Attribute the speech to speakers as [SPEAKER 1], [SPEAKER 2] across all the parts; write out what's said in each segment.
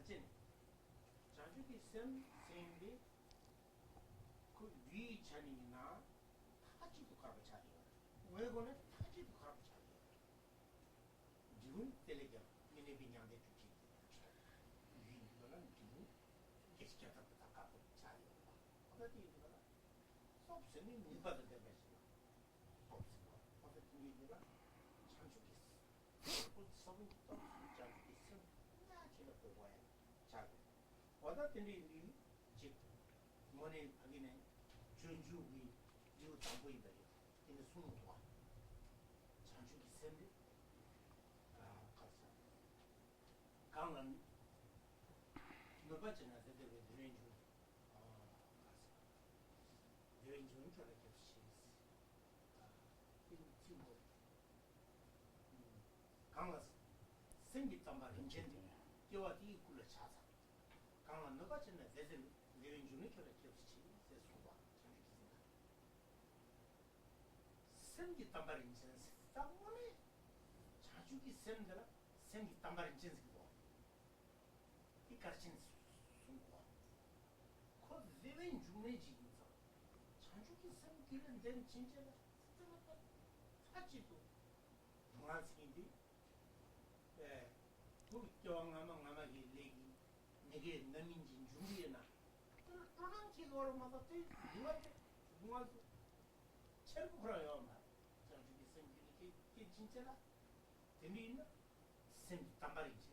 [SPEAKER 1] 가진 자주기 쌤이 그 위찬이나 타지도 가고 자리요. 왜 그래? 타지도 가고 자리요. 지금 텔레가 미네 비냥데 주지. 위는 지금 계속해서 가고 자리요. 어디 이거라? 없으니 못 받을 때 bes어. 없어. 어디 이거라? 자주기 그 서부터 자주기 쌤 나치가 보고야. 자. 어디 즉 뭐네 하기네 전주기 이거 담보이다. 근데 숨은 거. 자주기 쌤데 가서 강은 너바지나 되게 드레인주 가서 드레인주는 저렇게 없이 이 친구 강은 생겼단 말이야. 이제 저와 이 굴러 차서 강은 너바지나 되게 드레인주는 저렇게 없이 세수가 생겼단 말이야. 이제 땅원에 자주기 쌤들 생겼단 말이야. 이제 이 가르치는 순고 그 레벨 중에 지금서 자주기 쌤들은 된 진짜가 사치도 동안생인데 예 우리 교황하면 아마기 내기 내게 남인진 중리에나 그런 기도를 막아 때 누구한테 체력 그래요 막 자주기 쌤들이 그 진짜라 재미있나 쌤 담발이지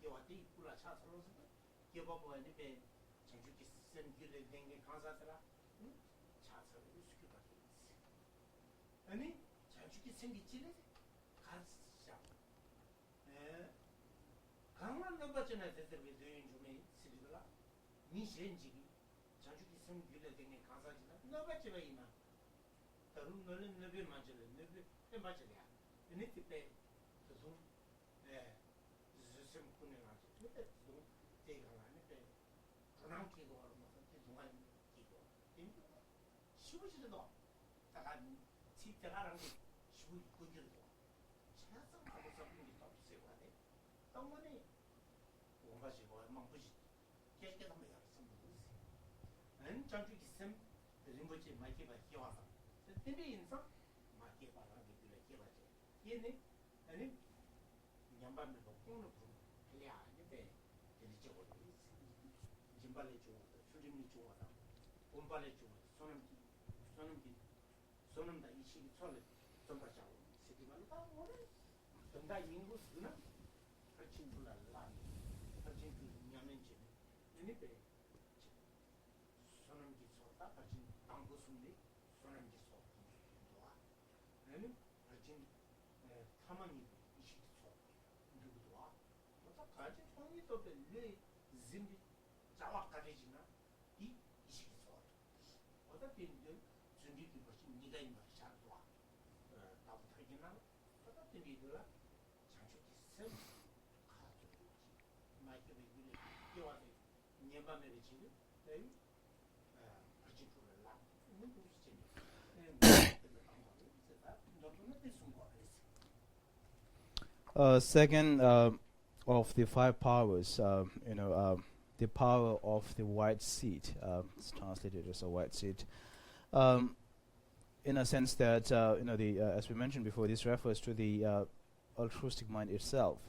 [SPEAKER 1] 여와디 이끌라 차서로서 여보보니 배 전주기 선기를 된게 강사들아 차서를 수교받고 있어. 아니 전주기 생기지네 가자. 에 강만 넘어지나 대대비 되는 중에 시리라 니센지기 전주기 생기를 된게 강사지나 넘어지가 이나 다른 너는 너비 맞을래 너비 맞을래 아니 그때 그좀 에 좀 kuning하지. 근데 또 제가 하는데 그런 기도 하는 것은 동안 기도. 근데 쉬우지도 다가 지대하는 게 쉬우 고질도. 차선 하고 잡는 게 없어요. 근데 동안에 뭔가지 막 부지 깨끗한 거 약속 있어요. 안 자주 있음 림보지 마이크 봐 기와서. 근데 인사 마이크 봐라 게 기와지. 얘네 아니 냠밤을 먹고는 야, 근데 저거 짐발레 좋아하다, 수림이 좋아하다, 본발레 좋아하다, 손음다 이 시기 처음에 손바자고 시기만 다 오늘 전다 인구 쓰나 같이 불랄라, 같이 냐면지, 이니베 손음기 쏘다 같이 당구 숨리 손음기 쏘, 좋아, 아니 같이 타만이 이 시기 쏘, 누구 좋아? 가지 통이 또 내 짐비 자와까지지나 이 이식이 좋아. 어떻게 이제 준비기 것이 네가 이 말이 잘 좋아. 나도 되기나 어떻게 니들아 장축이 쌤 가지고 마이크를 이제 깨워서 네밤에 지금 내 가지고를 라 있는 것이지.
[SPEAKER 2] Second of the five powers, the power of the white seed. It's translated as a white seed. In a sense that, as we mentioned before, this refers to the altruistic mind itself.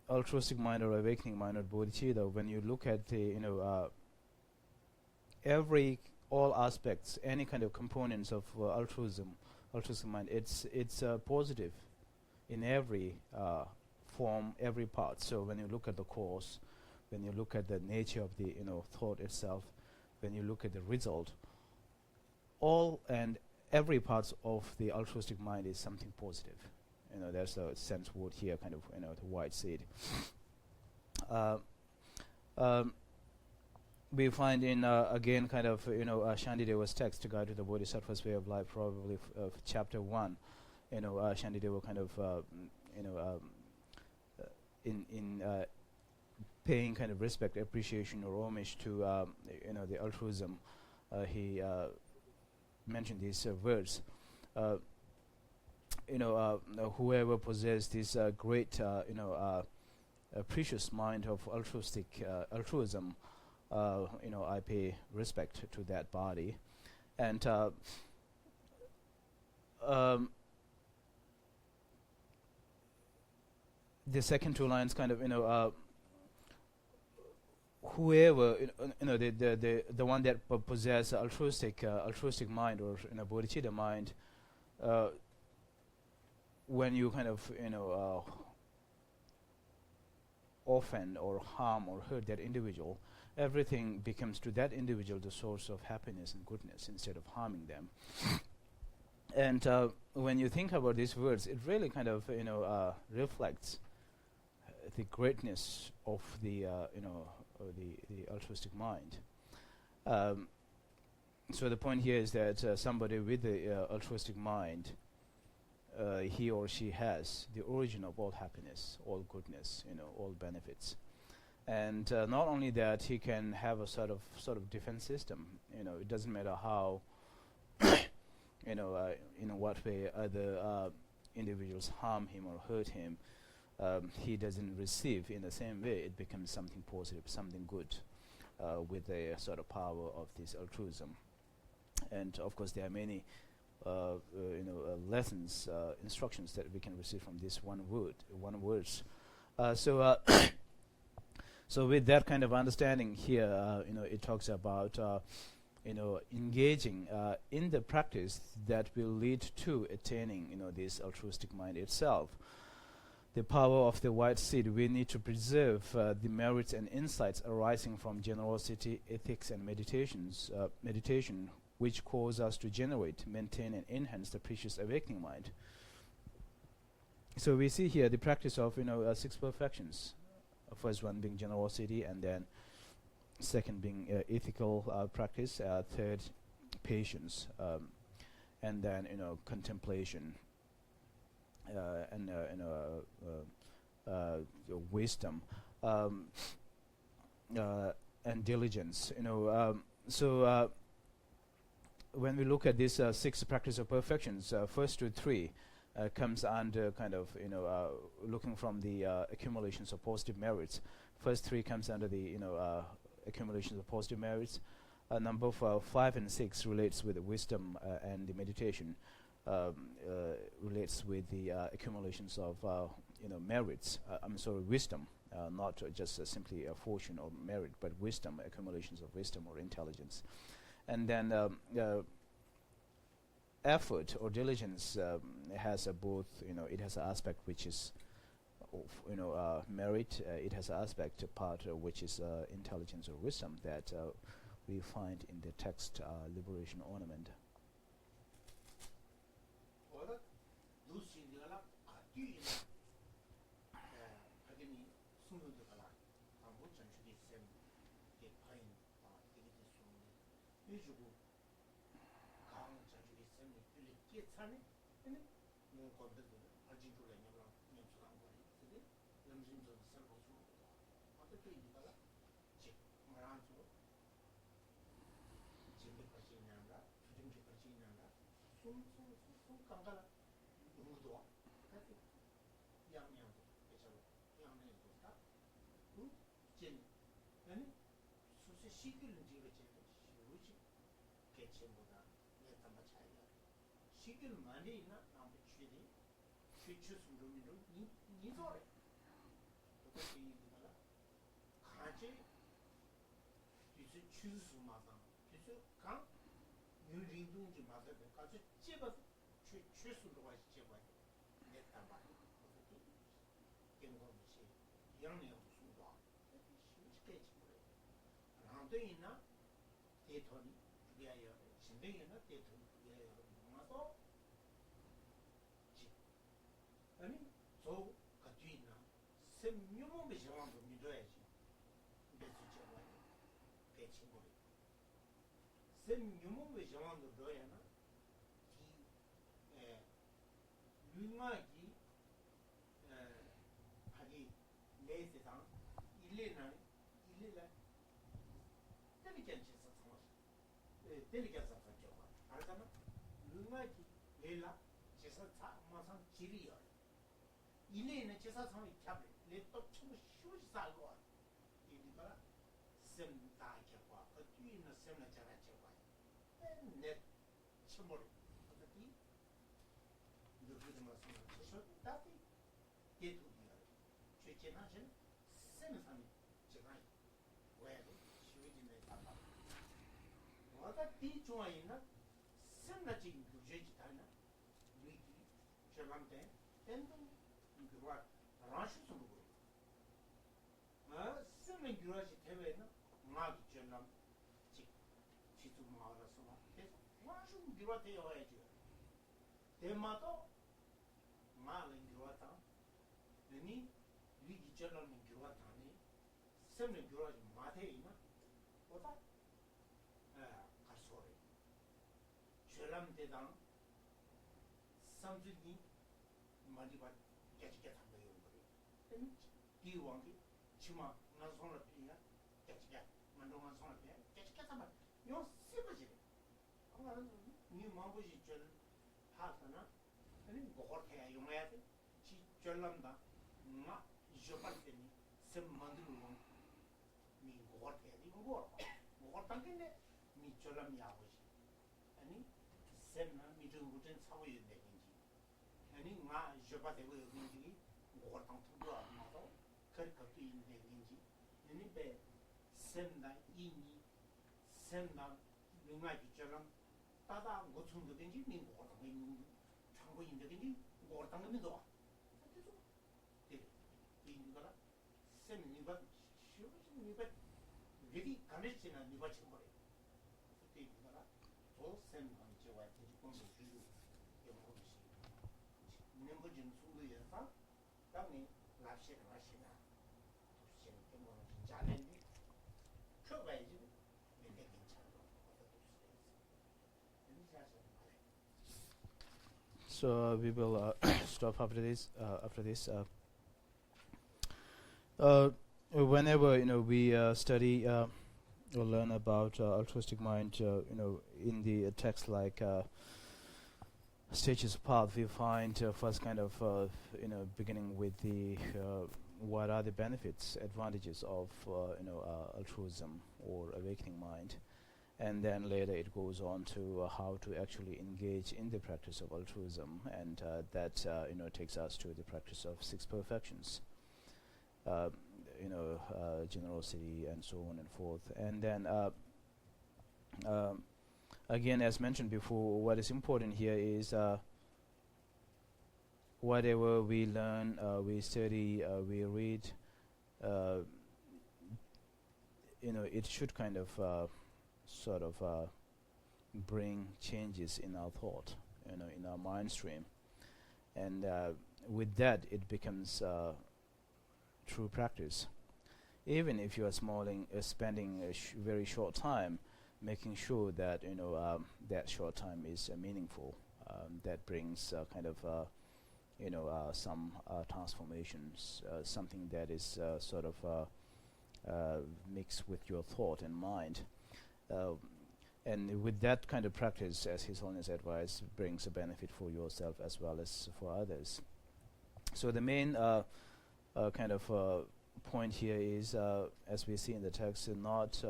[SPEAKER 2] Altruistic mind or awakening mind or bodhicitta, when you look at the, all aspects, any kind of components of altruistic mind, it's positive in every form, every part. So when you look at the cause, when you look at the nature of the thought itself, when you look at the result, all and every part of the altruistic mind is something positive. There's a sense word here, kind of the white seed. We find in again kind of Shantideva's text, Guide to the Bodhisattva's Way of Life, probably chapter 1. Shantideva kind of in paying kind of respect, appreciation, or homage to the altruism, he mentioned these words. Whoever possesses this great precious mind of altruism, I pay respect to that body. And the second two lines kind of, whoever, the one that possesses altruistic mind or bodhicitta mind, when you kind of, offend or harm or hurt that individual, everything becomes to that individual the source of happiness and goodness instead of harming them. And when you think about these words, it really kind of, reflects the greatness of the altruistic mind. So the point here is that somebody with the altruistic mind, he or she has the origin of all happiness, all goodness, all benefits. And not only that, he can have a sort of defense system. It doesn't matter how, in what way other individuals harm him or hurt him. He doesn't receive in the same way. It becomes something positive, something good, with the sort of power of this altruism. And of course, there are many, lessons, instructions that we can receive from this one words. So with that kind of understanding here, it talks about, engaging in the practice that will lead to attaining, this altruistic mind itself. The power of the white seed, we need to preserve the merits and insights arising from generosity, ethics, and meditation, which cause us to generate, maintain, and enhance the precious awakening mind. So we see here the practice of, 6 perfections. First one being generosity, and then second being ethical practice, third patience, and then contemplation, and wisdom, and diligence. So when we look at these 6 practice of perfections, first to 3 comes under kind of looking from the accumulations of positive merits. First 3 comes under the accumulations of positive merits. Number 5 and 6 relates with the wisdom, and the meditation relates with the accumulations of merits. Wisdom, not just simply a fortune or merit, but wisdom, accumulations of wisdom or intelligence. And then effort or diligence has both, it has an aspect which is merit. It has an aspect, part which is intelligence or wisdom that we find in the text Liberation Ornament.
[SPEAKER 1] 레또 좀 쉬우지 살고 이니까 셈 다이켜봐 그 뒤에는 셈을 잘하셔봐 내 침몰 어떻게 누구도 말씀을 주셔 다시 예두기가 최진하신 셈을 사는 제가 왜 쉬우지네 봐봐 뭐가 뒤 좋아이나 셈나 지금 부재지 다나 위기 저런데 땐도 이거 라시 좀 보고 셈은 유라시 대회는 마기 전람 직 지도 마을에서 그래서 라시 유라 대여해야죠 대마도 마을은 유라다 아니 위기 전람은 유라다니 셈은 유라지 마대이나 보다 가소리 전람 대당 삼주기 많이 봐 깨지게 한 거예요 그래 비왕기 치마 나선을 피냐 깨지게 만동한 선을 피냐 깨지게 하면 요 세버지 아무런 니 마음보지 절 하잖아 아니 뭐 그렇게 용해야 돼 지 절람다 나 이셔발 때니 셈 만들고 니 그렇게 해 이거 뭐 당근에 니 절람이 아버지 아니 셈나 미중 무슨 사회에 내긴지 아니 나 이셔발 되고 여기지 뭐 당투도 안 나도 그것도 있는데 왠지 너네 셈나 이니 셈나 능아지처럼 따다 고충도 된지 민고 당근 참고 있는데 뭐 당근도 와 그래서 이거라 셈 이거 쉬우지 이거 되게 감했지나 이거 지금 거래 그때 이거라 도셈 방지와 대지공부 비교 연구시 있는 거 좀 수고해서 당연히 납시나
[SPEAKER 2] So we will stop after this. Whenever we study or learn about altruistic mind, in the text like stages of path, we find first kind of beginning with the what are the benefits, advantages of altruism or awakening mind, and then later it goes on to how to actually engage in the practice of altruism, and that takes us to the practice of 6 perfections, generosity and so on and forth, and then again, as mentioned before, what is important here is whatever we learn, we study, we read, it should kind of sort of bring changes in our thought, in our mind stream, and with that it becomes true practice. Even if you are spending a very short time, making sure that that short time is meaningful, that brings kind of some transformations, something that is sort of mixed with your thought and mind. And with that kind of practice, as His Holiness advised, brings a benefit for yourself as well as for others. So the main kind of point here is, as we see in the text, not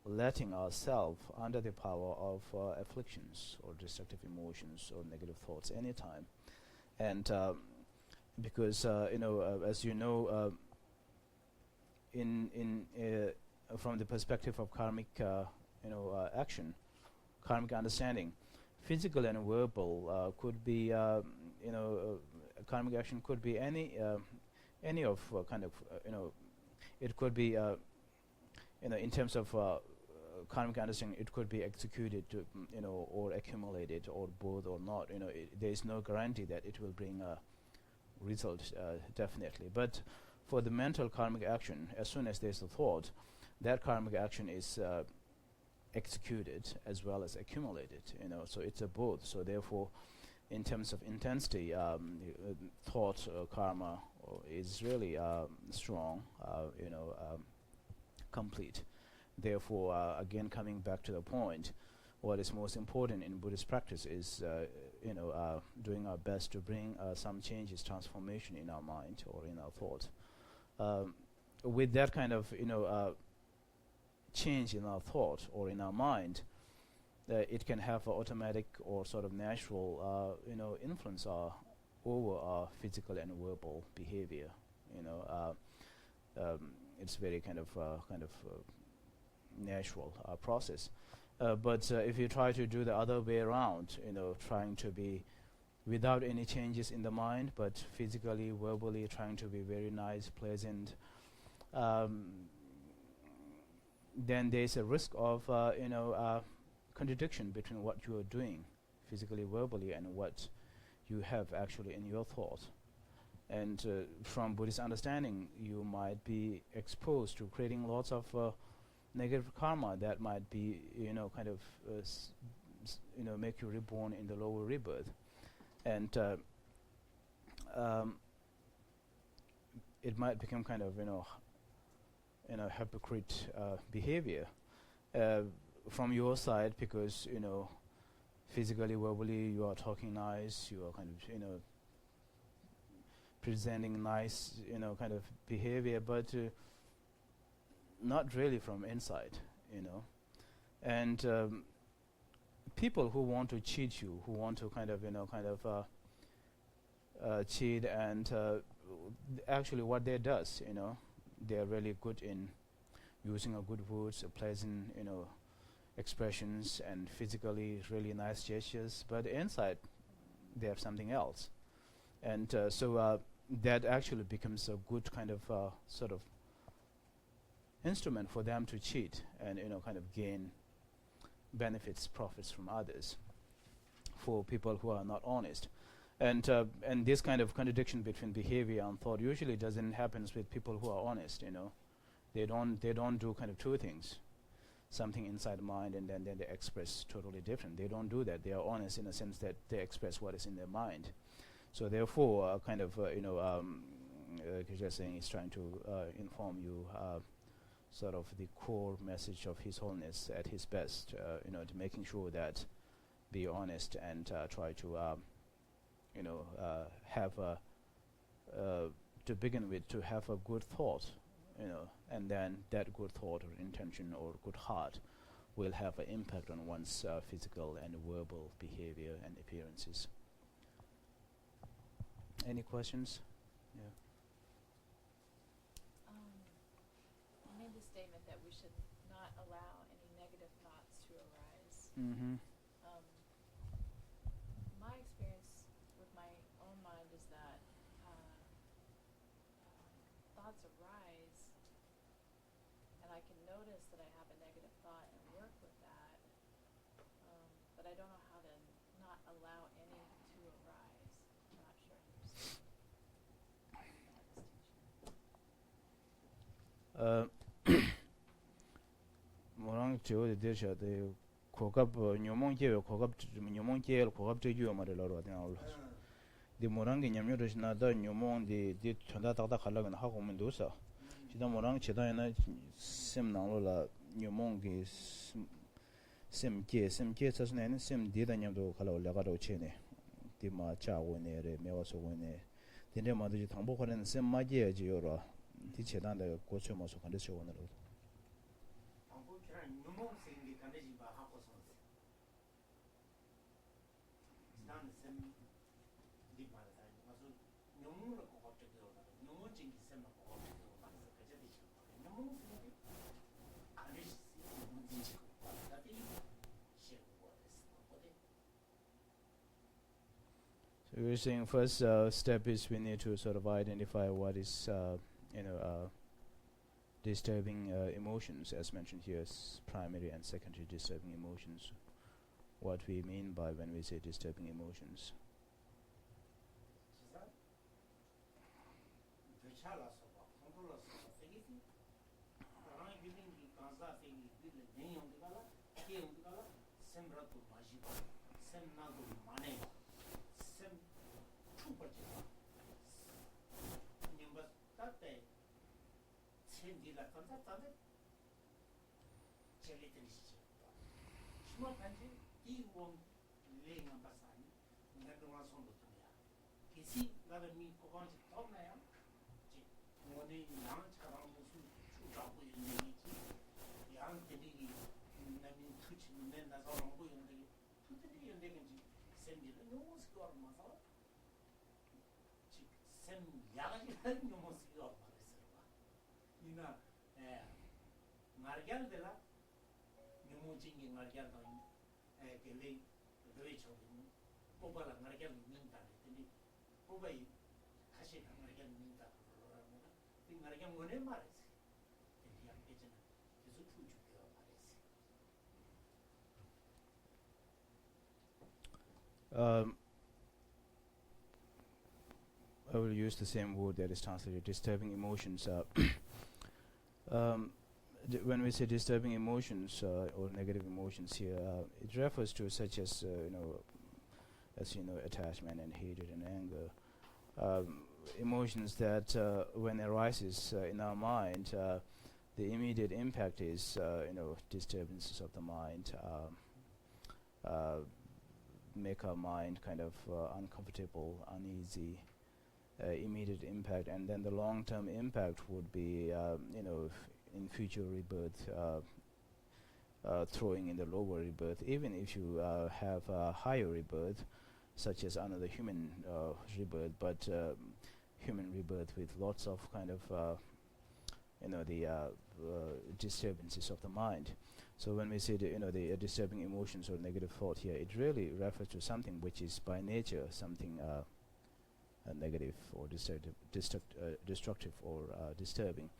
[SPEAKER 2] letting ourselves under the power of afflictions or destructive emotions or negative thoughts anytime. And because as you know, from the perspective of karmic action, karmic understanding, physical and verbal could be karmic action could be any of kind of it could be in terms of karmic understanding, it could be executed or accumulated or both or not. There is no guarantee that it will bring a result definitely. But for the mental karmic action, as soon as there's a thought, that karmic action is executed as well as accumulated. So it's a both. So therefore, in terms of intensity, thought karma is really strong. Complete. Therefore, again, coming back to the point, what is most important in Buddhist practice is, doing our best to bring some changes, transformation in our mind or in our thought. With that kind of change in our thought or in our mind, it can have an automatic or sort of natural influence over our physical and verbal behavior. It's very kind of natural process. But if you try to do the other way around, trying to be without any changes in the mind, but physically, verbally, trying to be very nice, pleasant, then there's a risk of contradiction between what you are doing physically, verbally, and what you have actually in your thought. And from Buddhist understanding, you might be exposed to creating lots of negative karma that might be, make you reborn in the lower rebirth. And it might become kind of, hypocrite behavior from your side, because, physically, verbally, you are talking nice, you are kind of, presenting nice, kind of behavior, but not really from inside, And people who want to cheat you, who want to kind of, cheat, and actually what they does, they are really good in using a good words, a pleasant, expressions, and physically really nice gestures, but inside they have something else. And so that actually becomes a good kind of sort of instrument for them to cheat and kind of gain benefits, profits from others, for people who are not honest. And this kind of contradiction between behavior and thought usually doesn't happen with people who are honest. They don't do kind of two things, something inside the mind and then they express totally different. They don't do that. They are honest in the sense that they express what is in their mind. So therefore, Krishna saying is trying to inform you sort of the core message of His Holiness at His best, to making sure that be honest and try to have to begin with, to have a good thought, and then that good thought or intention or good heart will have an impact on one's physical and verbal behavior and appearances. Any questions? Yeah.
[SPEAKER 3] You made the statement that we should not allow any negative thoughts to arise.
[SPEAKER 2] Mm-hmm.
[SPEAKER 3] My experience with my own mind is that thoughts arise, and I can notice that I have a negative thought and work with that, but I don't know how to not allow any to arise. I'm not sure I understand that distinction.
[SPEAKER 2] Morang chiyo de desha de kokab nyomong jewe kokab nyomong jeel kokab tejuyo mare laro dina ulo. Di morang ki nyamyo desh na da nyomong di chanda takda khalaga na hako mendo sa. Chida morang chida yana sim nanglo la nyomong ki sim je sasuna yana sim di da nyamdo khalaga laga do che ne. Di ma cha go ne re, mewa so go ne. Dinde ma doji thangbo kharen sim ma je jiyo ra. Di chida da gocho ma so khande che go ne ro. So we're saying first step is we need to sort of identify what is disturbing emotions, as mentioned here, as primary and secondary disturbing emotions. What we mean by when we say disturbing emotions.
[SPEAKER 1] 내가 손도 통이야. 기시 나도 미 고관지 떴나요? 뭐니 양처럼 무슨 주자고 있는 게 양 대리기 남인 투치 내나 사람 보이는데 투들이 연대긴지 샘비는 너무 스거워 마서 샘 야가지는 너무 스거워 말했어. 이나 말결들라 너무 진기 말결도 kelly derecho poba la margen minta ni poba y casi la margen minta ni margen ngone mares ni yang ejena eso tuju ke mares
[SPEAKER 2] I will use the same word that is translated disturbing emotions. When we say disturbing emotions or negative emotions here, it refers to such as attachment and hatred and anger, emotions that when arises in our mind, the immediate impact is disturbances of the mind, make our mind kind of uncomfortable, uneasy. Immediate impact, and then the long-term impact would be in future rebirth, throwing in the lower rebirth, even if you have a higher rebirth, such as another human rebirth, but human rebirth with lots of kind of disturbances of the mind. So when we say the disturbing emotions or negative thought here, it really refers to something which is by nature something negative or destructive or disturbing.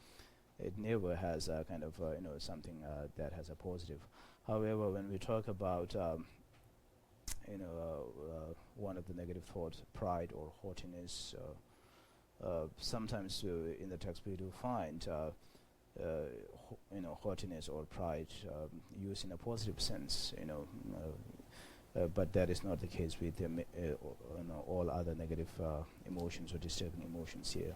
[SPEAKER 2] It never has a kind of something that has a positive. However, when we talk about one of the negative thoughts, pride or haughtiness, sometimes in the text we do find haughtiness or pride used in a positive sense, but that is not the case with all other negative emotions or disturbing emotions here.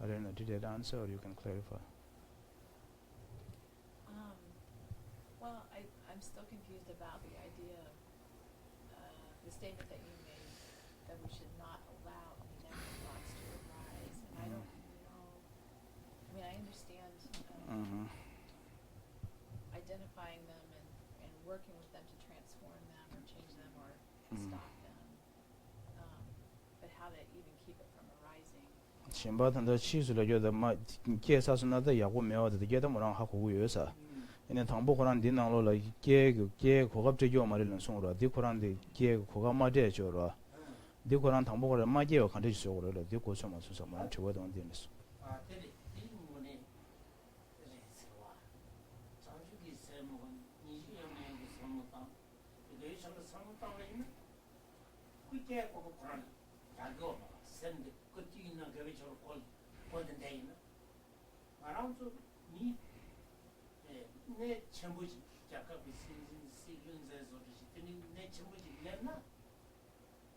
[SPEAKER 2] I don't know, did that answer or you can clarify?
[SPEAKER 3] Well, I'm still confused about the idea of the statement that you made that we should not allow any negative thoughts to arise. And I don't know, I mean, I understand identifying them and working with them to transform them or change them or stop them, but how to even keep it from arising.
[SPEAKER 2] Shimbatan chizula yoda ma kesa na da yago meo da yeda morang ha ku yosa. Ene thangbo koran din nang lo la ke ko gap je yo ma le song ro di koran de ke ko ga ma de jo ro. Di koran thangbo koran ma je yo kan de jo ro le di ko so ma so so ma chwe dong din es.
[SPEAKER 1] 내 전부지 작가 비슷한 시즌에서 내 전부지 냈나?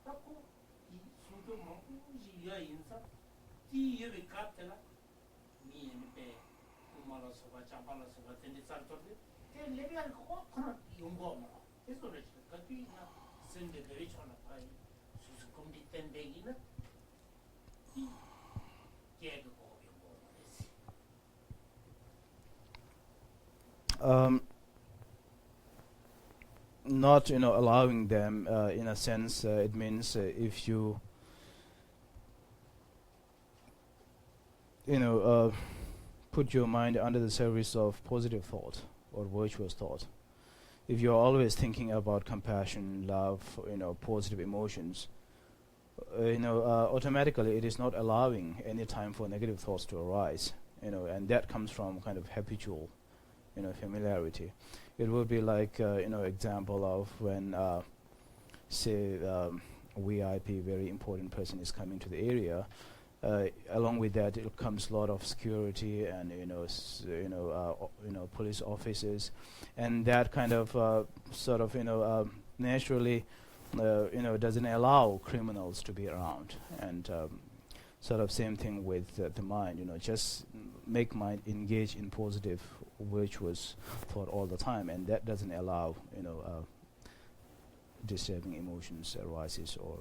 [SPEAKER 1] 갖고 이 수도 먹고 이야 인사 뒤에 갔더라 미엔베 우마라서 봐 잡아라서 봐 근데 살tor데 그 레벨 코코나 용거만 그래서 그래 그뒤나 선데 그리 전화 파이 수수 공디 땐데기나 이 계획
[SPEAKER 2] not allowing them in a sense it means if you put your mind under the service of positive thought or virtuous thought, if you're always thinking about compassion, love, positive emotions, automatically it is not allowing any time for negative thoughts to arise, and that comes from kind of habitual familiarity. It would be like example of when say VIP, very important person, is coming to the area. Along with that, it comes a lot of security and police officers, and that kind of sort of naturally doesn't allow criminals to be around, and sort of same thing with the mind. Just make mind engage in positive virtuous thought all the time, and that doesn't allow disturbing emotions arises or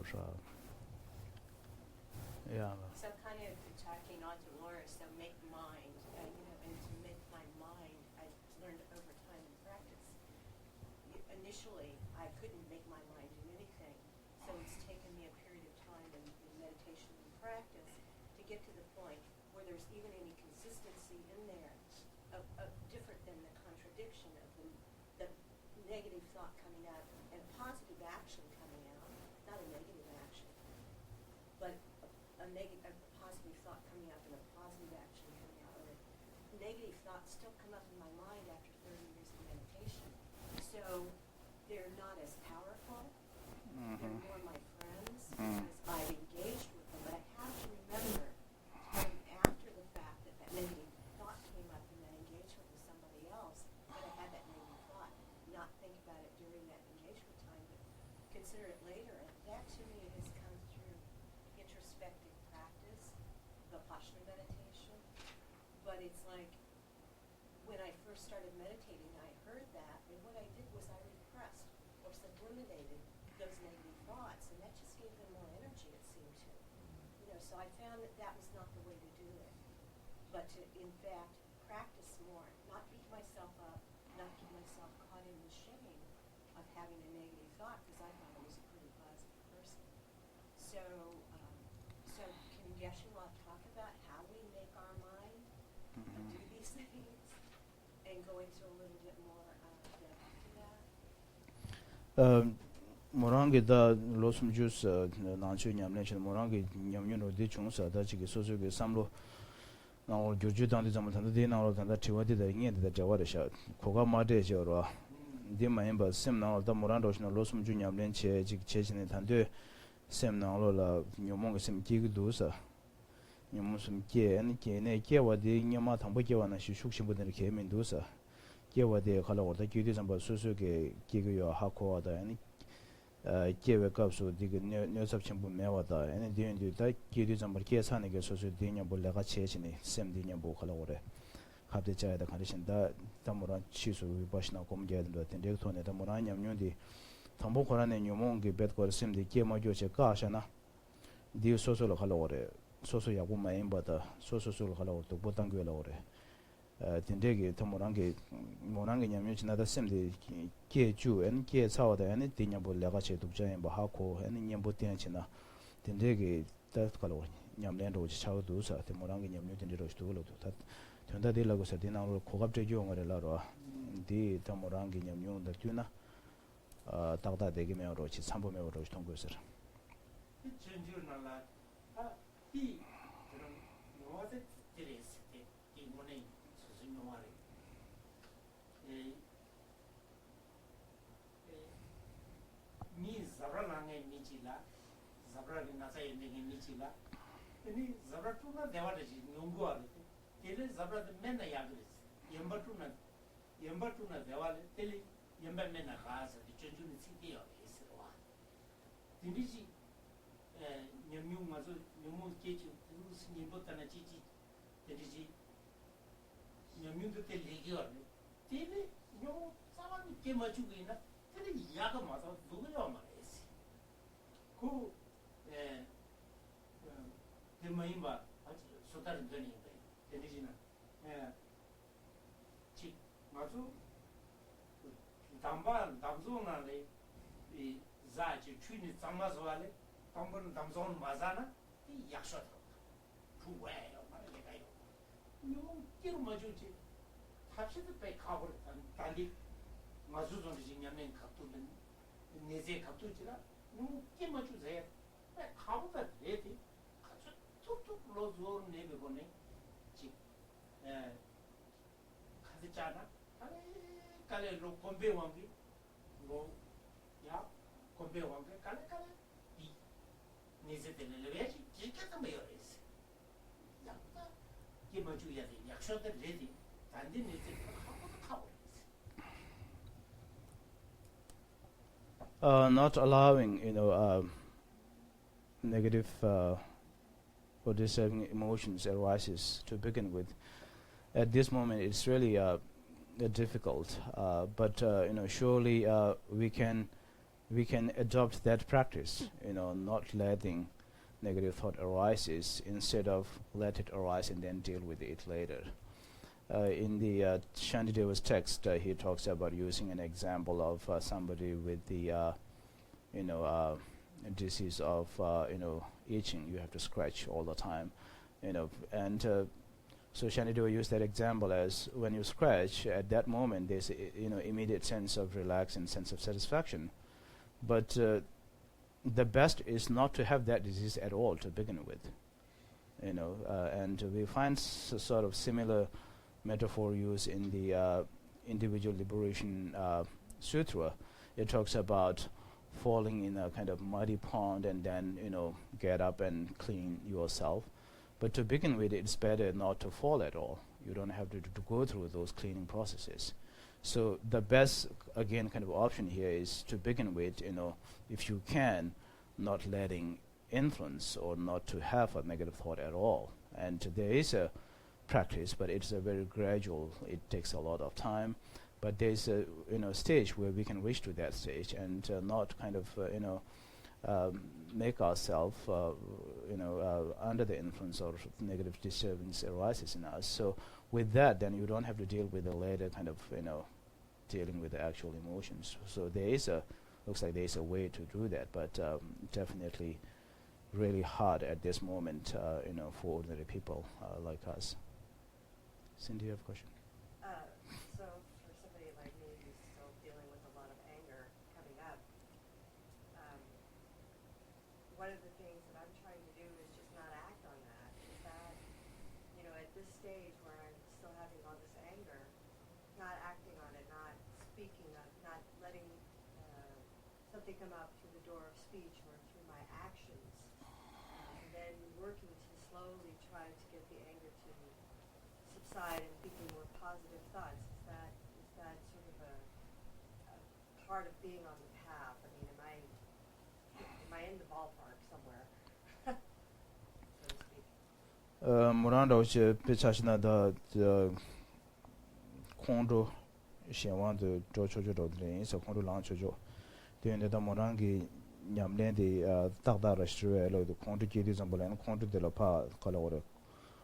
[SPEAKER 2] yeah.
[SPEAKER 4] So kind of talking on to Laura, so make mind, and to make my mind, I've learned over time in practice. Initially, I couldn't make my mind do anything, so it's taken me a period of time in meditation and practice to get to the point where there's even any consistency in there of different than the contradiction of the negative thought coming out and positive action coming out, not a negative action, but a positive thought coming up and a positive action coming out, or negative thoughts still come up in my mind after 30 years of meditation. So they're not as powerful. They're more my friends because I've engaged with them. But I have to remember time after the fact that negative thought came up in that engagement with somebody else, that I had that negative thought. Not think about it during that engagement time, but consider it later. And that to me has come through introspective practice, Vipassana meditation. But it's like when I first started meditating, I heard that, and what I did was I repressed or eliminated those negative thoughts, and that just gave them more energy, it seemed to. So I found that that was not the way to do it, but to, in fact, practice more, not beat myself up, not get myself caught in the shame of having a negative thought, because I thought I was a pretty positive person. So can Yeshua talk about how we make our mind do these things, and go into a little bit more depth to that?
[SPEAKER 2] Morangi da losum jus nanchu nyamlen chen morangi nyamnyo no de chungsa da chigi soso ge samlo na gyurju dang de zaman tanda de na tanda tiwa de da nge de jawa de sha koga ma de je ro de ma yamba sem na da moran do shna losum ju nyamlen che jig che chen tande sem na lo la nyomong ge sem ki gu do sa nyomong sem ke an ke ne ke wa de nyama thang ba ke wa na shi shuk shi bu de ke min do sa ke wa de khala wa da ki de zamba soso ge ki gu yo ha ko da ani kewe kapsu diga nyosab chenpu mewa da ene diyon diyo da kiyo zambar kiya sani ke soso diyo nyambu laga chee chini sem diyo nyambu khala gore khabde chaya da kharishin da muraan chisu vipashna kum gaya dindwa tindeg thone da muraan nyamnyon di thambu khorane nyomongi bet kore sem di kiya ma gyo che kaasha na diyo soso la khala gore soso yagu ma imba da soso la khala gore tukbo tangyo la gore tindegi tamurangi morangi nyamnyon china da sem di kiye ju en kiye cawa da ene di nyambu laga che dukja yinba hako ene nyambu tiyan china tindegi da kalo nyamlen roji chawa dusa te morangi nyamnyon tindi roji duwa lodo tanda di lago sa di nanglo kogab che gyo ngare laro di tamurangi nyamnyon da tuna takda degi mewa roji sambo mewa roji tonggo sir
[SPEAKER 1] 전주 날라 이 그런 영화들 들었을 때 이번에 무슨 영화를 니 자브라랑에 니치라 자브라리 나사에 내게 니치라 니 자브라투나 대화르지 농구하래 텔레 자브라데 맨나 야그레스 엠바투나 대화를 텔레 엠바 맨나 가서 전주는 시기요 있어와 딘디지 nyamnyung mazo nyamung kechu rus nimbo tana chichi teriji nyamnyung to tel legi orne tele nyamung saman ke machu gina tele yaga mazo dugu yo mares ko te maimba sotar dani teriji na chi mazo damzo na le za chi chuni tsammazo wale tamban damzon mazana 이 약속도 두외요 말을 가요 요 끼로 맞으지 합시도 배 가버 단디 맞으던 지냐면 갑도는 내제 갑도지라 너무 끼 맞으세요 배 가보다 레디 가서 툭툭 로즈로 내베고네 지 가지잖아 깔에 로 콤베 왕기 뭐야 콤베 왕기 깔에 nize denileveci kirkata mı yoruz? Yapta ki maçu yazı yakşoda redi kendi nize
[SPEAKER 2] not allowing negative or disturbing emotions arises to begin with. At this moment, it's really difficult, but surely we can adopt that practice. Not letting negative thought arises instead of let it arise and then deal with it later. In the Shantideva's text, he talks about using an example of somebody with the disease of itching. You have to scratch all the time, and so Shanideva used that example as when you scratch, at that moment there's immediate sense of relax and sense of satisfaction, but the best is not to have that disease at all to begin with, and we find sort of similar metaphor used in the Individual Liberation Sutra. It talks about falling in a kind of muddy pond and then get up and clean yourself. But to begin with, it's better not to fall at all. You don't have to go through those cleaning processes. So the best, again, kind of option here is to begin with, if you can, not letting influence or not to have a negative thought at all. And there is a practice, but it's a very gradual. It takes a lot of time. But there's a stage where we can reach to that stage and not kind of make ourselves under the influence of negative disturbance arises in us. So with that, then you don't have to deal with the later kind of dealing with the actual emotions. So looks like there is a way to do that, but definitely really hard at this moment, for ordinary people like us. Cindy, you have a question?
[SPEAKER 4] So for somebody like me who's still dealing with a lot of anger coming up, one of the things that I'm trying to do is just not act on that. Is that, at this stage where I'm still having all this anger, not acting on it, not speaking, not letting something come up through the door of speech or through my actions, and then working to slowly try to get the anger to subside and thinking more positive thoughts. Is that sort of a part of being on the path? I mean, am I in the ballpark somewhere, so to speak?
[SPEAKER 2] Muranda uche pechashina da kondo shenwan de chocho do dren so kondo lang chocho de da morangi nyamlen de tagda rashwe lo de kondo jedi zambolan kondo de la pa kala ore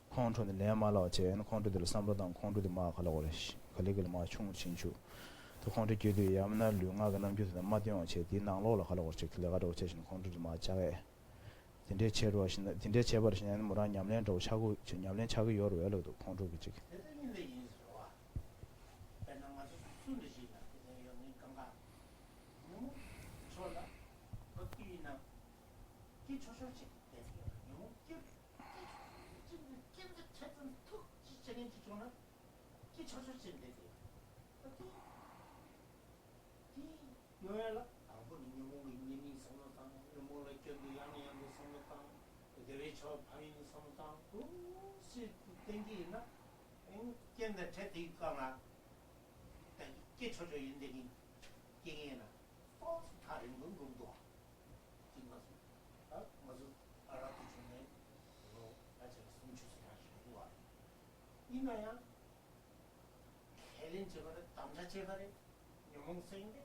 [SPEAKER 2] kondo de lema la che en kondo de samlo dan kondo de ma kala ore kalegal ma chung chinchu to kondo jedi yamna lunga ga nam ju de ma dyon che di nang lo la kala ore che kala ga che shin kondo de ma cha ge 딘데 체로 하시는 딘데 체버시는 뭐라 냠len 도 차고 냠len 차고 요로 외로도 공조 그지
[SPEAKER 1] 대단히 인수와 배낭아서 순듯이나 그냥 영이 감가 너무 좋다 어디나 기초설치 대세요 너무 진짜 찾은 툭 지적인 기초나 기초설치 대세요 어디 이 뭐야라 아버님 너무 인연이 성노당 너무 lek견도 양양도 성노당 대외처 파인 성노당 혹시 땡기나 땡견데 채티가나 기초적 인대기 땡이나 또 다른 건 공도 지금 무슨 알아도 중에 뭐 아직 숨쉬지 하시고 와 이나야 헬린 저거를 남자 제발에 영웅성인데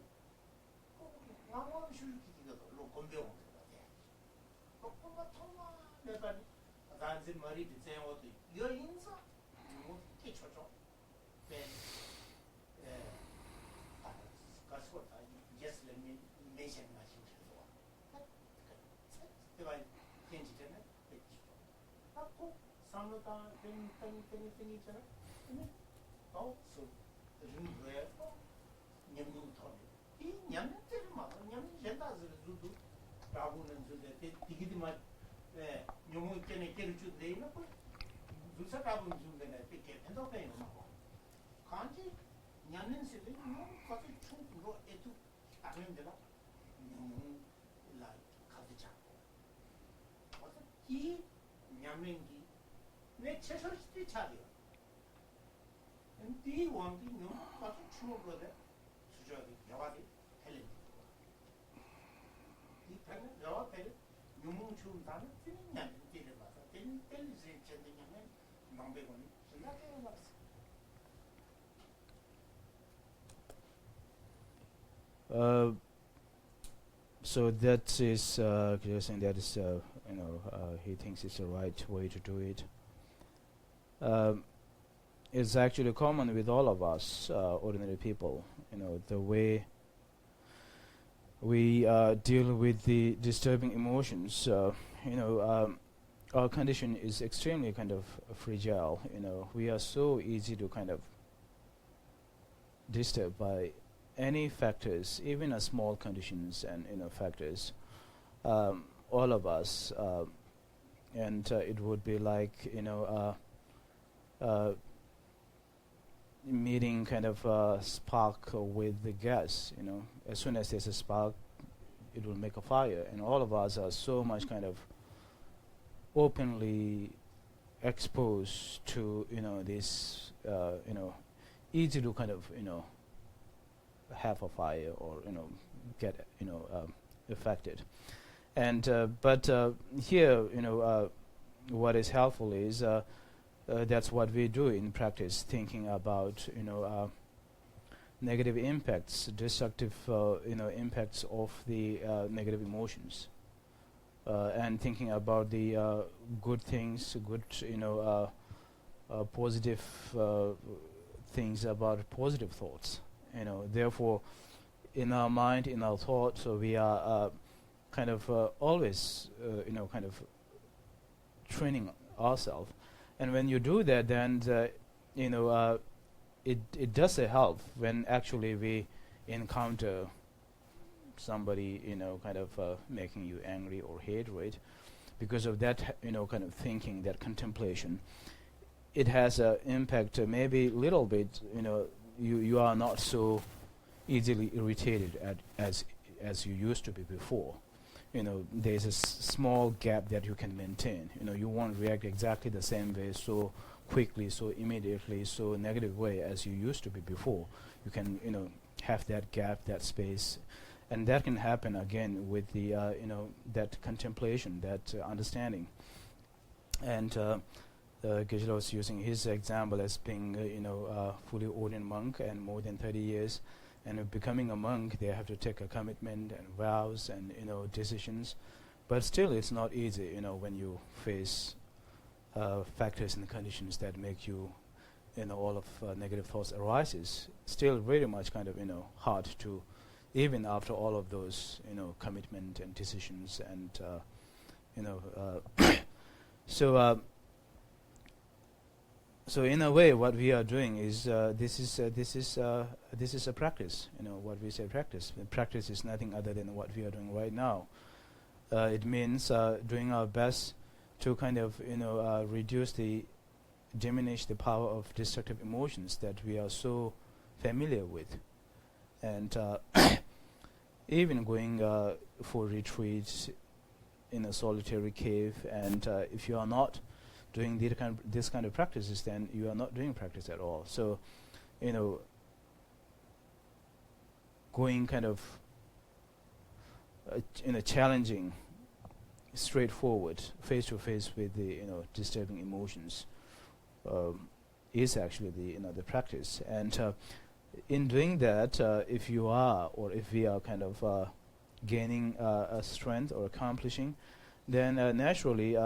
[SPEAKER 1] 왕왕 슐기기가 로 건병 토마 내가 단지 머리 비슷한 것도 이거 인사 뭐 기초죠 네 가서 다 yes let me mention 마신 거와 그가 괜찮네 하고 상로다 땡 있잖아 근데 소 르는거에 냠는 톤 이 냠는 때를 막 냠는 젠다즈를 두두 라고는 저게 디기디만 네 용어 때문에 깨를 주는데 이거 누사 가본 중간에 이렇게 펜더페인 막 간지 냠는 세대 뭐 가서 충분로 애도 다른 데가 너무 라 가서 잡고 와서 이 냠는 내 최선 시대 차려 이 왕기 너무 가서 추워버려 수저기 여가지 헬렌 이 펜은 여가 펜 용문 추운 다음에 냐면 때려 봐서 텔리제 전되냐면 망백원이 생각해 봤어
[SPEAKER 2] So that is saying that is he thinks it's the right way to do it. It's actually common with all of us, ordinary people. The way we deal with the disturbing emotions. Our condition is extremely kind of fragile. We are so easy to kind of disturbed by any factors, even a small conditions and factors. All of us, and it would be like meeting kind of a spark with the gas. As soon as there's a spark, it will make a fire, and all of us are so much kind of openly exposed to this easy to kind of have a fire or get affected. And but here what is helpful is that's what we do in practice, thinking about negative impacts, destructive impacts of the negative emotions, and thinking about the good things, good positive things about positive thoughts. Therefore, in our mind, in our thoughts, so we are kind of always kind of training ourselves. And when you do that, then it does help when actually we encounter somebody kind of making you angry or hatred. Because of that kind of thinking, that contemplation, it has an impact. Maybe little bit. You are not so easily irritated as you used to be before. There's a small gap that you can maintain. You won't react exactly the same way, so quickly, so immediately, so negative way as you used to be before. You can have that gap, that space, and that can happen again with the that contemplation, that understanding. And Geshe-la was using his example as being a fully ordained monk and more than 30 years. And becoming a monk, they have to take a commitment and vows and decisions. But still, it's not easy. When you face factors and conditions that make you, all of negative thoughts arises. Still, very much kind of hard to, even after all of those commitment and decisions and so. So in a way, what we are doing is this is a practice. What we say practice. Practice is nothing other than what we are doing right now. It means doing our best to kind of diminish the power of destructive emotions that we are so familiar with, and even going for retreats in a solitary cave. And if you are not doing this kind of practices, then you are not doing practice at all. So, going kind of challenging, straightforward, face to face with the disturbing emotions is actually the practice. And in doing that, if you are or if we are kind of gaining a strength or accomplishing, then naturally,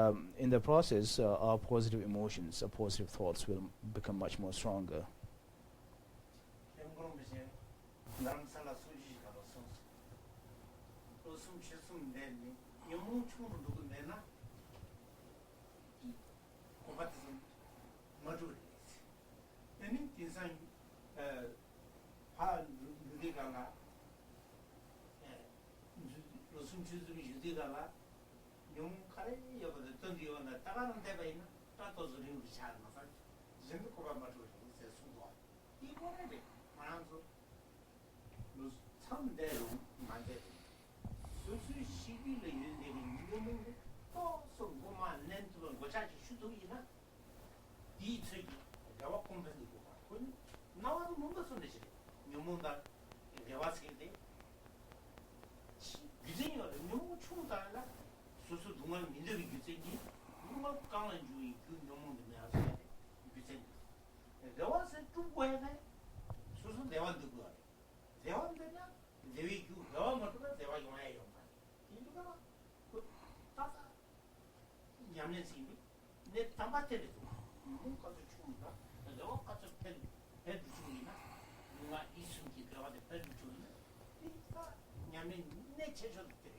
[SPEAKER 2] in the process, our positive emotions, our positive thoughts will become much more stronger.
[SPEAKER 1] 용 카레 여보도 던디오나 따가는 데가 있나? 따도서 링을 잘 맞아. 진짜 고바 맞고 있어. 수고. 이거래. 만서 로 참대로 만데. 수수 시비를 내는 이거는 또 성공만 낸도 거자지 수도이나? 이 책이 내가 공부했고 그 나와도 뭔가 손대지. 묘문다 내가 왔을 때 규정이가 너무 충분하다. 수수 동안 민족이 규정이 누가 강한 주의 그 너무 내가 규정. 내가 와서 쭉 보야 돼. 수수 내가 듣고 대원되냐? 대위 그 대화 못하면 대화 용화에 용화. 인도가 그 따사 냠nen스인데 내 담바테를 뭔가도 죽는다. 내가 가서 배 죽이나 누가 이순기 들어가서 배 죽이나 이가 냠낸 내 체조도 돼.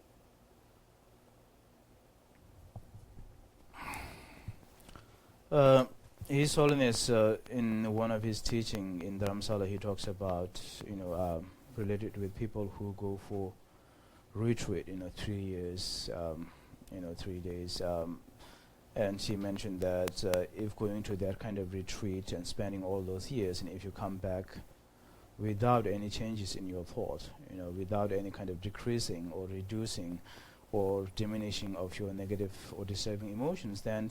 [SPEAKER 2] His Holiness, in one of his teaching in Dharamsala, he talks about, related with people who go for retreat, 3 years, 3 days. And she mentioned that if going to that kind of retreat and spending all those years, and if you come back without any changes in your thought, without any kind of decreasing or reducing or diminishing of your negative or disturbing emotions, then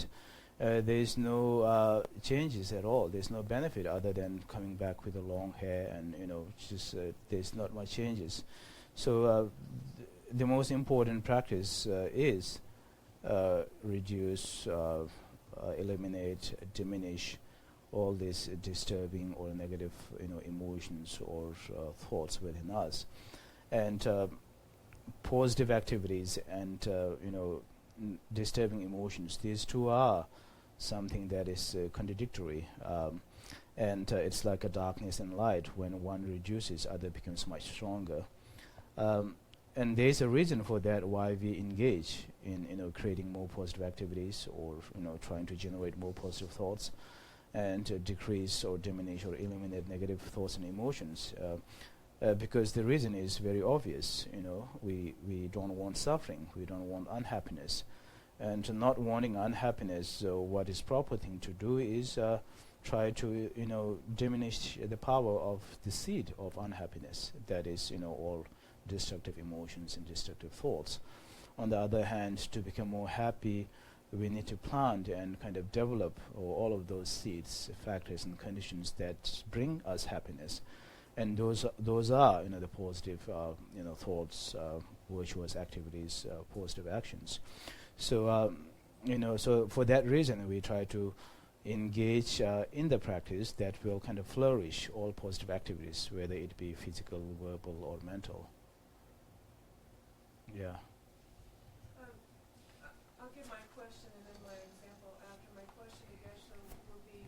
[SPEAKER 2] there is no changes at all. There's no benefit other than coming back with a long hair, and just there's not much changes. So the most important practice is reduce, eliminate, diminish all these disturbing or negative, emotions or thoughts within us, and positive activities and disturbing emotions. These two are something that is contradictory, and it's like a darkness and light. When one reduces, other becomes much stronger. And there's a reason for that, why we engage in creating more positive activities, or trying to generate more positive thoughts, and decrease or diminish or eliminate negative thoughts and emotions. Because the reason is very obvious. We don't want suffering, we don't want unhappiness, and not wanting unhappiness. What is proper thing to do is try to diminish the power of the seed of unhappiness. That is all destructive emotions and destructive thoughts. On the other hand, to become more happy, we need to plant and kind of develop all of those seeds, factors and conditions that bring us happiness. And those are the positive thoughts, virtuous activities, positive actions. So so for that reason we try to engage in the practice that will kind of flourish all positive activities, whether it be physical, verbal, or mental. Yeah.
[SPEAKER 5] I'll give my question and then my example after. My question to Geshe will be,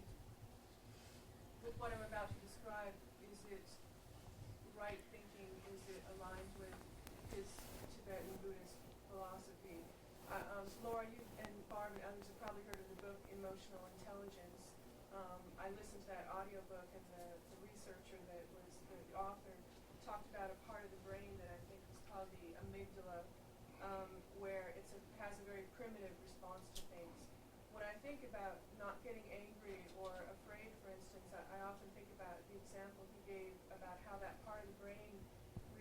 [SPEAKER 5] with what I'm about to describe, is it right thinking? Is it aligned with his Tibetan Buddhist philosophy? Laura, you and Barb and others have probably heard of the book Emotional Intelligence. I listened to that audiobook, and the researcher that was the author talked about a part of the brain that I think is called the amygdala, where has a very primitive response to things. When I think about not getting angry or afraid, for instance, I often think about the example he gave about how that part of the brain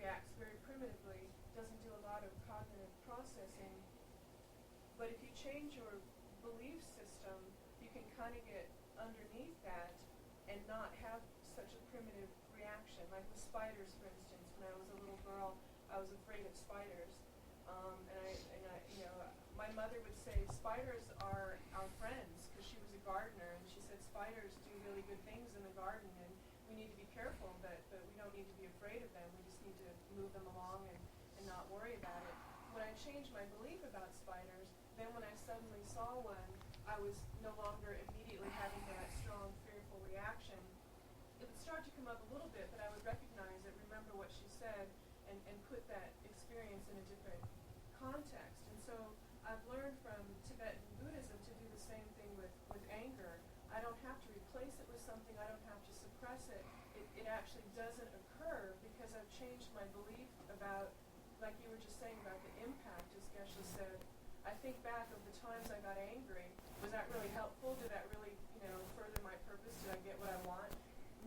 [SPEAKER 5] reacts very primitively, doesn't do a lot of cognitive processing. But if you change your belief system, you can kind of get underneath that and not have such a primitive reaction. Like with spiders, for instance, when I was a little girl, I was afraid of spiders. My mother would say spiders are our friends, because she was a gardener, and she said spiders do really good things in the garden, and we need to be careful, but we don't need to be afraid of them. We just need to move them along and not worry about it. When I changed my belief about spiders, then when I suddenly saw one, I was no longer immediately having that strong, fearful reaction. It would start to come up a little bit, but I would recognize it, remember what she said, and put that experience in a different context. And so I've learned from Tibetan Buddhism to do the same thing with anger. I don't have to replace it with something. I don't have to suppress it. It actually doesn't occur because I've changed my belief about, like you were just saying, about the impact, as Geshe said. I think back of the times I got angry. Was that really helpful? Did that really, further my purpose? Did I get what I want?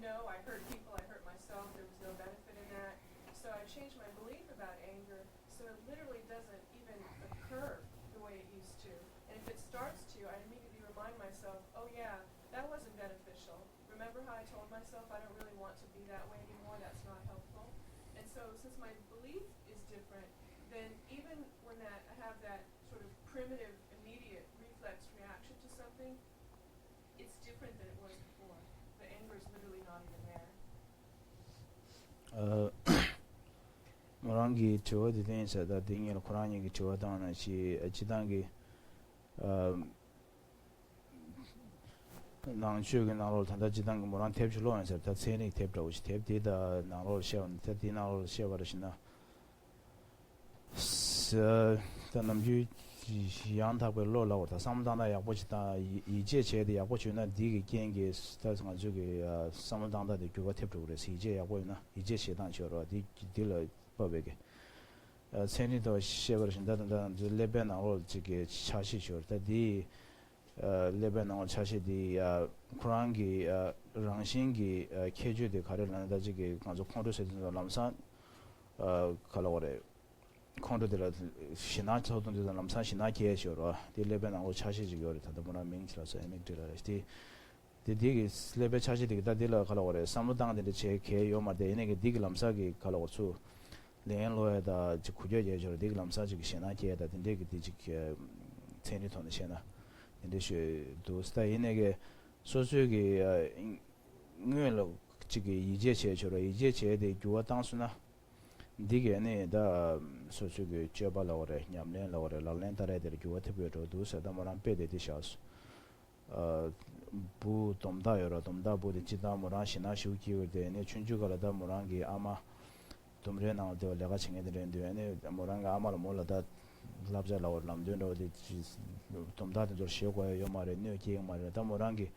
[SPEAKER 5] No, I hurt people, I hurt myself. There was no benefit in that. So I changed my belief about anger, so it literally doesn't even occur the way it used to. And if it starts to, I immediately remind myself, oh yeah, that wasn't beneficial. Remember how I told myself I don't really want to be that way anymore? That's not helpful. And so since my belief is different, then even when I have that sort of primitive, immediate reflex reaction to something, it's different than it was before. The anger is literally not even there.
[SPEAKER 2] morangi chua di den sa da dingel kurani gi chua da na chi chidangi nang chu ge nang lo tanda jidang morang tep chu lo an sa ta tseni tep da uchi tep di da nang lo xia ta di nang lo xia wa da shin na ta nam ju yang ta lo la ta sam dang da ya bo chi ta yi jie che de ya bo chu na di ge gen ge ta sang ju ge sam dang da de gyu ga tep chu re si jie ya bo na yi jie xie dang chu ro di le ba be ge tseni do xia wa da shin da da le be nang lo ji ge cha xi chu ta di 레베논 차시디 쿠란기 랑싱기 케주데 가르라다 지게 간조 콘도세도 남산 칼로레 콘도데라 시나초도데 남산 시나케쇼로 디 레베논 차시지 요르 다도 모나 밍치라서 에넥데라스티 디디기 레베 차시디 다딜라 칼로레 사무당데 제케 요마데 에네게 디기 남사기 칼로츠 렌로에다 지 구제제저 디기 남사지 시나케다 딘데기 디지케 테니톤 시나 인데시 도스타 이네게 소수기 응외로 지게 이제체저로 이제체의 교와 당수나 디게네 다 소수기 제발라오레 냠렌라오레 랄렌타레데 교와 테베도 도스다 모란 페데디 샤스 부 dom다여로 dom다보데 지다 모란 시나 슈키오데 네 춘주가라다 모란기 아마 dom레나오데 내가 칭에드는데 모란가 아마로 몰라다 labza lawar lamdendo de tomdade dor shego yo mare ne ke mare da morangi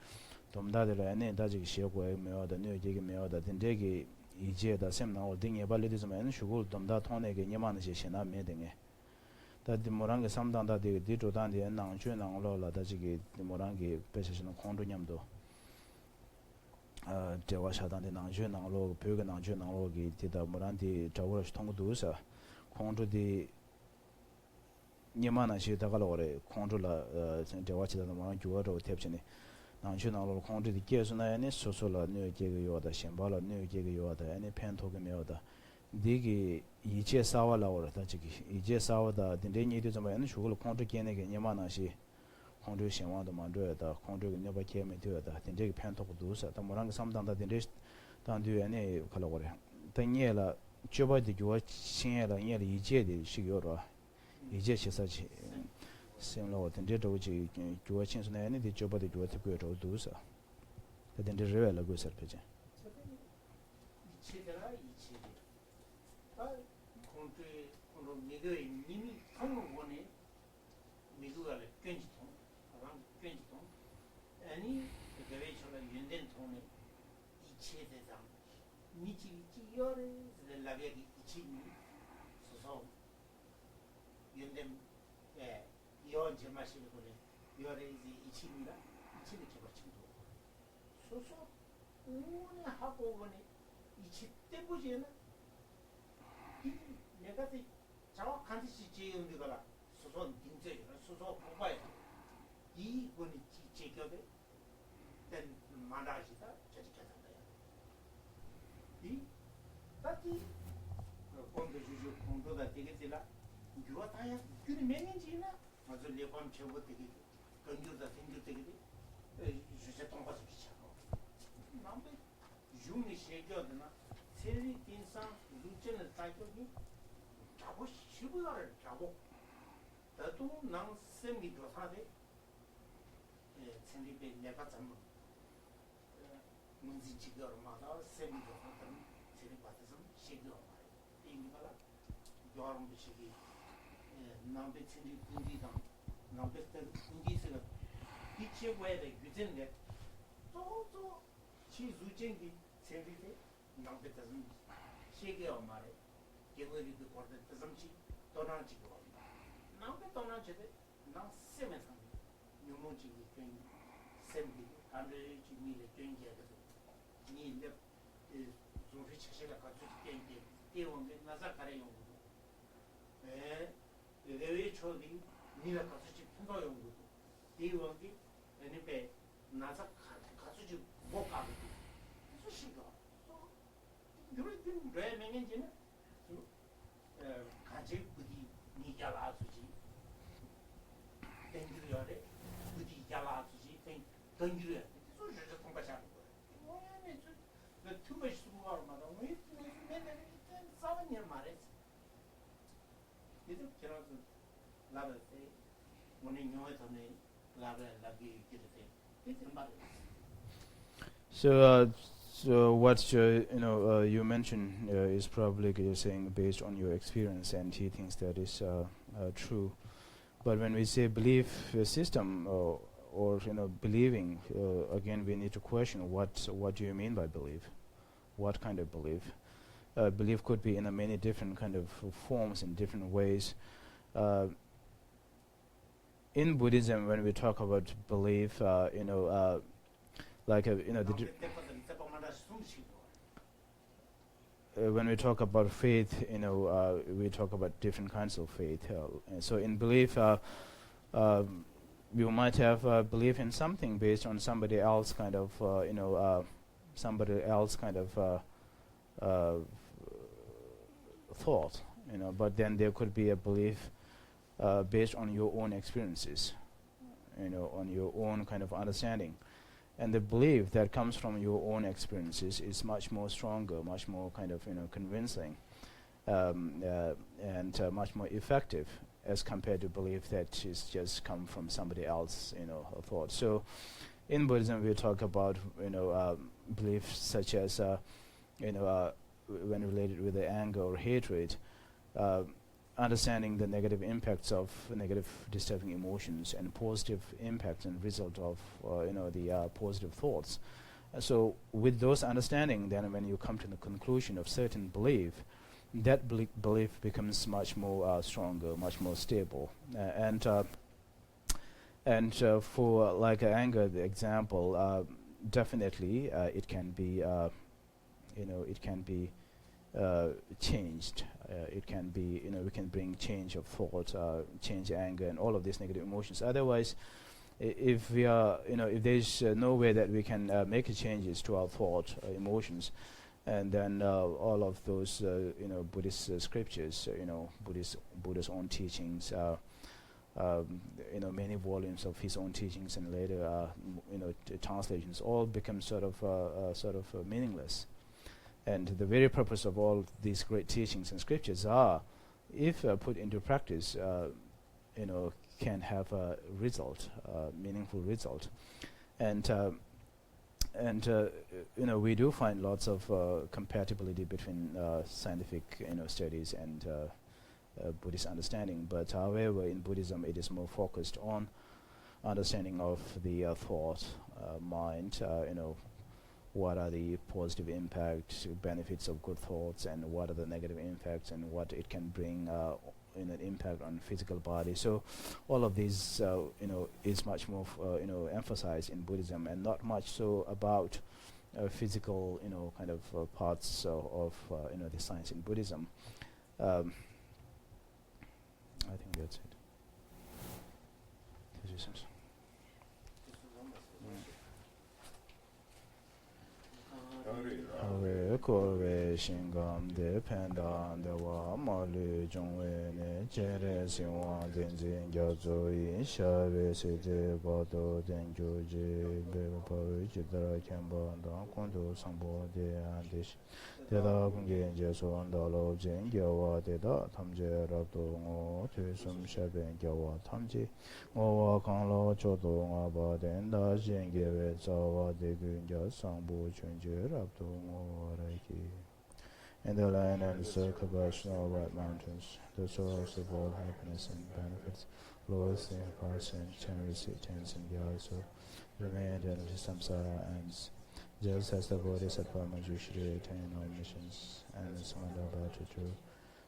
[SPEAKER 2] tomdade la ne da ji shego me da ne ke me da dindegi ije da sem na holding e balle dizma en shugul tomda thone ge nyama ne she na me denge da di morangi samdan da de di to dan de nang chue nang lo la da ji ge morangi pese shin khondu nyamdo dewa shadan de nang chue nang lo pyo ge nang chue nang lo ge ti da moranti tawra thong du sa khondu di nyamana shi daga lore controla dewachi da ma juwa ro tepchini nang chu na lo control di kesu na ne so so la ne ge ge yo da shen ba la ne ge ge yo da ne pen to ge me yo da digi ije sawa la ora da ji ije sawa da din de ni de zama ne shu lo control ge ne ge nyamana shi control shen wa da ma de da control ne ba ke me de da din de pen to du sa da mo rang sam dang da din de dan de ne ka lo ore da nye la juwa de juwa xin la nye li ije de shi yo ro 이제 시사지 생로 된데 도지 교와 친구네 아니 저버도 교와 특별 도도서 근데 레벨을 고서 되지
[SPEAKER 1] 이체더라 이체 아 콘트 콘로 미거 이미 한국 원에 미국을 괜지통 아랑 괜지통 아니 그게 저는 연된 통에 이체 대상 미치 지열에 라비기 이치니 소소 연된 이원 제마시는 거네 이월에 이제 이치입니다 이치를 개발친도 소소 오늘 하고 보니 이치 때문에는 내가 정확한 듯이 제의는 거라 소소 인재라 소소 공부해 이 분이 제격에 된 만나시다 저지켜서 이 딱히 공도 주주 공도가 되겠지라 유아타야 균이 맹인지나 맞아 레밤 쳐버 되게 건조다 생겨 되게 주제 통과서 비차고 남배 줌이 쉐겨드나 세리 인상 루체는 사이코기 자고 시부가를 자고 나도 난 셈이 도사데 생리배 내가 잠 문지 지겨를 막아 셈이 도사들 세리 받아서 시겨 이니가라 여름 비시기 남배 친지 군지당 남배 때 군지스가 이체 외에 규정돼 또또 치주쟁기 생리대 남배 때 시계어 말에 개거리도 거기 뜻음치 떠나지고 남배 떠나지데 나 세면서 유문지기 된 셈비 안에 지미의 된게도 니네 조리 체제가 가지고 된게 대원게 나사 가래 연구도 레외 초기 니가 같이 평가 연구도 대원게 애니베 나사 같이 못 가고 수시가 그런 레맹인지는 가지 부디 니가라 수지 땡기려래 부디 야라 수지 땡기려 소리를 통과하는 거야 뭐야 저 투베스 수고하마다 왜 맨날 싸우냐 말했어 계속 지나서 라벨에 오늘 영어에서는 라벨 라기 기르세 이런 말을
[SPEAKER 2] So what you mentioned is probably you're saying based on your experience, and he thinks that is true. But when we say belief system or believing, again we need to question what do you mean by belief? What kind of belief? Belief could be in a many different kind of forms in different ways. In Buddhism, when we talk about belief, when we talk about faith, we talk about different kinds of faith. And so in belief, you might have belief in something based on somebody else kind of, thought, but then there could be a belief based on your own experiences, on your own kind of understanding. And the belief that comes from your own experiences is much more stronger, much more kind of convincing, and much more effective as compared to belief that is just come from somebody else, thought. So, in Buddhism, we talk about beliefs such as when related with the anger or hatred, understanding the negative impacts of negative disturbing emotions and positive impacts and result of the positive thoughts. So with those understanding, then when you come to the conclusion of certain belief, that belief becomes much more stronger, much more stable. For like anger, the example, definitely it can be changed. It can be, we can bring change of thought, change anger, and all of these negative emotions. Otherwise, if we are, if there's no way that we can make changes to our thought, emotions, and then all of those, Buddhist scriptures, Buddha's own teachings, many volumes of his own teachings, and later, translations, all become sort of meaningless. And the very purpose of all these great teachings and scriptures are, if put into practice, can have a result, meaningful result. And we do find lots of compatibility between scientific, studies and Buddhist understanding. But however, in Buddhism, it is more focused on understanding of the thought, mind, what are the positive impacts, benefits of good thoughts, and what are the negative impacts, and what it can bring an impact on physical body. So all of these is much more emphasized in Buddhism, and not much so about physical kind of parts of the science in Buddhism. I think that's it. Awe korwe shingam de penda de wa malu jongwe ne chere siwa denzi gyazo yi shawe se de bado den joji be pawe chidara kemba da kondo sambo de andish de da bunge je so ndalo jen gyawa de da tamje rabdo ngo te sum shabe gyawa tamje ngo wa kanglo chodo nga ba den da jen gewe zawa de gun gya sambo chunje rabdo ngo in the land and the circumambulation of white mountains, the source of all happiness and benefits, lowest in parts and generously tens and yards of remained and the samsara ends, just as the bodhisattva usually attain all missions and is about to do.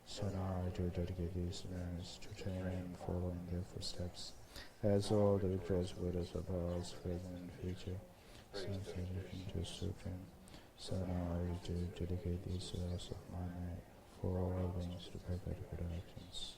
[SPEAKER 2] So now I do dedicate these learners to train and follow in their footsteps, as all the victorious Buddhas of past, present, and future, since they look into supreme. So now I do dedicate these souls of my night for all beings to perfect good actions.